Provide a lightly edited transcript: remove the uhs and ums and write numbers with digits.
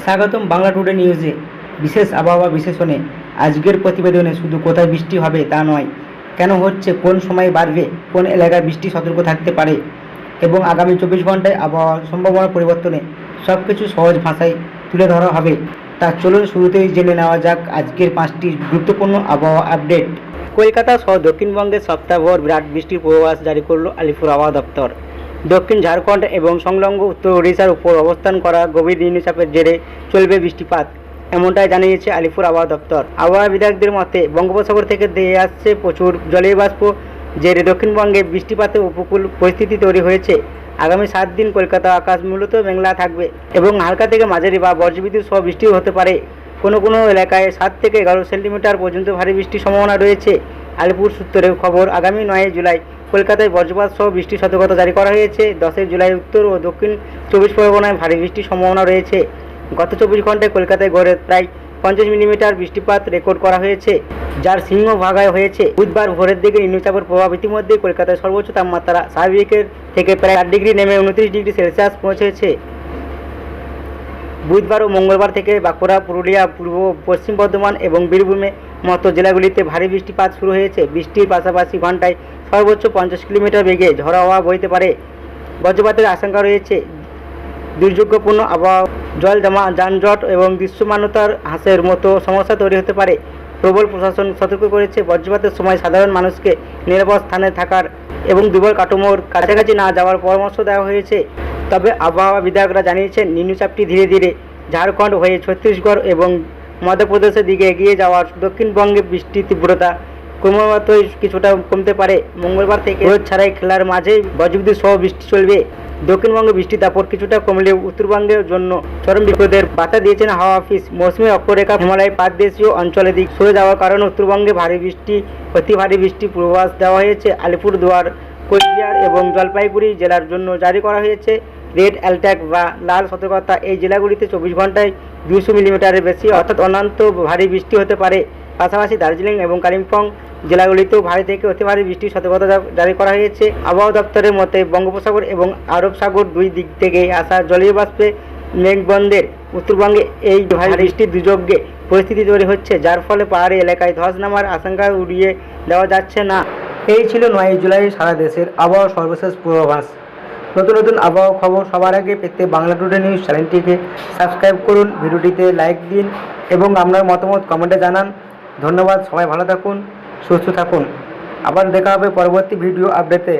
স্বাগতম বাংলা টুডে নিউজে। বিশেষ আবহাওয়া বিশ্লেষণে আজকের প্রতিবেদনে শুধু কোথায় বৃষ্টি হবে তা নয়, কেন হচ্ছে, কোন সময় বাড়বে, কোন এলাকায় বৃষ্টি সতর্ক থাকতে পারে এবং আগামী 24 ঘন্টায় আবহাওয়ার সম্ভাবনা পরিবর্তনে সব কিছু সহজ ভাষায় তুলে ধরা হবে। তা চলুন শুরুতেই জেনে নেওয়া যাক আজকের 5টি গুরুত্বপূর্ণ আবহাওয়া আপডেট। কলকাতা সহ দক্ষিণবঙ্গের সপ্তাহভর বিরাট বৃষ্টির পূর্বাভাস জারি করল আলিপুর আবহাওয়া দপ্তর। দক্ষিণ ঝাড়খণ্ড এবং সংলগ্ন উত্তর ওড়িশার উপর অবস্থান করা গভীর নিম্নচাপের জেরে চলবে বৃষ্টিপাত, এমনটাই জানিয়েছে আলিপুর আবহাওয়া দপ্তর। আবহাওয়াবিদদের মতে বঙ্গোপসাগর থেকে ধেয়ে আসছে প্রচুর জলীয় বাষ্প জেরে দক্ষিণবঙ্গে বৃষ্টিপাতের উপকূল পরিস্থিতি তৈরি হয়েছে। আগামী 7 দিন কলকাতা আকাশ মূলত মেঘলা থাকবে এবং হালকা থেকে মাঝারি বা বজ্রবিদ্যুৎ সহ বৃষ্টিও হতে পারে। কোনো কোনো এলাকায় 7 থেকে 11 সেন্টিমিটার পর্যন্ত ভারী বৃষ্টির সম্ভাবনা রয়েছে। আলিপুর সূত্রে খবর, আগামী 9 জুলাই কলকাতায় বজ্রপাত সহ বৃষ্টির সতর্কতা জারি করা হয়েছে। 10 জুলাই উত্তর ও দক্ষিণ 24 পরগনায় ভারী বৃষ্টির সম্ভাবনা রয়েছে। গত 24 ঘন্টায় কলকাতায় গড়ে প্রায় 50 মিলিমিটার বৃষ্টিপাত রেকর্ড করা হয়েছে, যার সিংহভাগায় হয়েছে বুধবার ভোরের দিকে। নিম্নচাপের প্রভাব ইতিমধ্যে কলকাতায় সর্বোচ্চ তাপমাত্রা স্বাভাবিকের থেকে প্রায় 8 ডিগ্রি নেমে 29 ডিগ্রি সেলসিয়াস পৌঁছেছে। বুধবার ও মঙ্গলবার থেকে বাঁকুড়া, পুরুলিয়া, পূর্ব পশ্চিম বর্ধমান এবং বীরভূমের মতো জেলাগুলিতে ভারী বৃষ্টিপাত শুরু হয়েছে। বৃষ্টির পাশাপাশি ঘন্টায় সর্বোচ্চ 50 কিলোমিটার বেগে ঝড়ো হাওয়া বইতে পারে। বজ্রপাতের আশঙ্কা রয়েছে। দুর্যোগপূর্ণ আবহাওয়া, জল জমা, যানজট এবং দৃশ্যমানতার হ্রাসের মতো সমস্যা তৈরি হতে পারে। প্রবল প্রশাসন সতর্ক করেছে, বজ্রপাতের সময় সাধারণ মানুষকে নিরাপদ স্থানে থাকার এবং দুর্বল কাঠামোর কাছাকাছি না যাওয়ার পরামর্শ দেওয়া হয়েছে। তবে আবহাওয়াবিদরা জানিয়েছেন, নিম্নচাপটি ধীরে ধীরে ঝাড়খণ্ড হয়ে ছত্তিশগড় এবং মধ্যপ্রদেশের দিকে এগিয়ে যাওয়ার দক্ষিণবঙ্গে বৃষ্টির তীব্রতা ক্রমাগতই কিছুটা কমতে পারে। মঙ্গলবার থেকে রোদ ছাড়াই খেলার মাঝেই বজ্রবিদ্যুৎ সহ বৃষ্টি চলবে। দক্ষিণবঙ্গে বৃষ্টির দাপট কিছুটা কমলেও উত্তরবঙ্গের জন্য চরম বিপদের বার্তা দিয়েছেন হাওয়া অফিস। মৌসুমী অক্ষরেখা হিমালয় পাদদেশীয় অঞ্চলের দিক সরে যাওয়ার কারণে উত্তরবঙ্গে ভারী বৃষ্টি, অতি ভারী বৃষ্টির পূর্বাভাস দেওয়া হয়েছে। আলিপুরদুয়ার, কোচবিহার এবং জলপাইগুড়ি জেলার জন্য জারি করা হয়েছে রেড অ্যালার্ট বা লাল সতর্কতা। এই জেলাগুলিতে 24 ঘন্টায় 200 মিলিমিটারের বেশি অর্থাৎ অনন্ত ভারী বৃষ্টি হতে পারে। পাশাপাশি দার্জিলিং এবং কালিম্পং জেলাগুলিতেও ভারী থেকে অতি ভারী বৃষ্টির সতর্কতা জারি করা হয়েছে। আবহাওয়া দপ্তরের মতে বঙ্গোপসাগর এবং আরব সাগর দুই দিক থেকে আসা জলীয় বাষ্পে মেঘবন্ধের উত্তরবঙ্গে এই ভারী বৃষ্টির দুর্যোগে পরিস্থিতি তৈরি হচ্ছে, যার ফলে পাহাড়ি এলাকায় ধস নামার আশঙ্কা উড়িয়ে দেওয়া যাচ্ছে না। এই ছিল 9 জুলাই সারা দেশের আবহাওয়ার সর্বশেষ পূর্বাভাস। নতুন নতুন আবহাওয়া খবর সবার আগে পেতে বাংলা টুডে নিউজ চ্যানেলটিকে সাবস্ক্রাইব করুন, ভিডিওটিতে লাইক দিন এবং আপনার মতামত কমেন্টে জানান। ধন্যবাদ, সবাই ভালো থাকুন, সুস্থ থাকুন। আবার দেখা হবে পরবর্তী ভিডিও আপডেটে।